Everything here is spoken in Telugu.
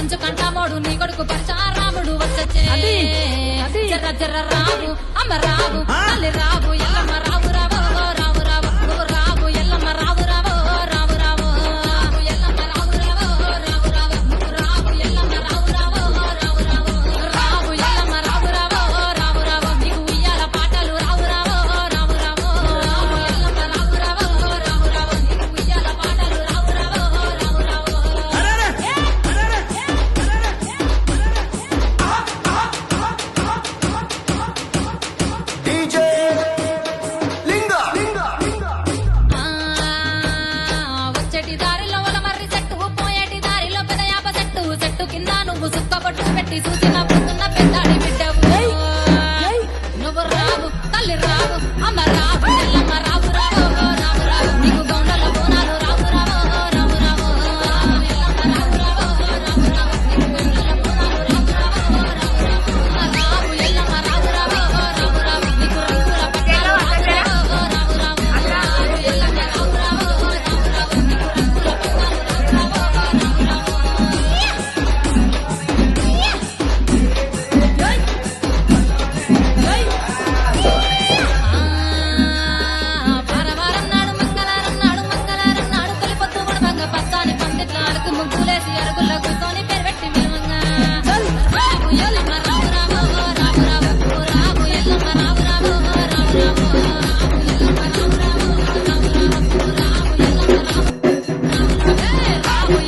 కంచు కంటామోడు నీ కొడుకు పరచారాముడు వచ్చే జర్ర జర్ర రావు అమ్మ రావు తల్లి రావు ఎల్లమ్మ రావు రావు రావు రావు నువ్వు రావు ఎల్లమ్మ రావు రావు రావు రావు ఎల్లమ్మ రావు రావు రావు రావు నువ్వు రావు ఎల్లమ్మ రావు రావు రావు రావు రావు ఎల్లమ్మ రావు రావు రావు రావు నీకు ఉయ్యాల పాటలు రావు రావు రావు రావు ఎల్లమ్మ రావు రావు రావు రావు నీకు ఉయ్యాల పాటలు రావు రావు రావు రావు DJ లింగా వచ్చేటి దారిలో మర్రి చెట్టు పోయేటి దారిలో పెదయాప చెట్టు చెట్టు కింద నువ్వు సుక్క పట్టు పెట్టి చూసి నవ్వుతున్న పెద్దాడి బిడ్డవు నువ్వు రావు తల్లి రావు అమ్మ రావు ఎల్లమ్మ రావు రావు రావు రావు నీకు గౌండల బోనాలు రావు రావు రావు రావు ఎల్లమ్మ రావు రావు రావు రావు నీకు గౌండల బోనాలు రావు రావు రావు రావు రావు ఎల్లమ్మ రావు రావు రావు రావు నీకు రంగుల పట్టాలు రావు రావు రావు రావు రావు ఎల్లమ్మ రావు రావు రావు రావు నీకు రంగుల పట్టాలు రావు రావు పారవారం నాడు మంగళవారం నాడు కలిపొద్దు ముడవంగ పచ్చాని పందిట్ల అడుగు ముగ్గులేసి అరుగుల్లో కూర్చొని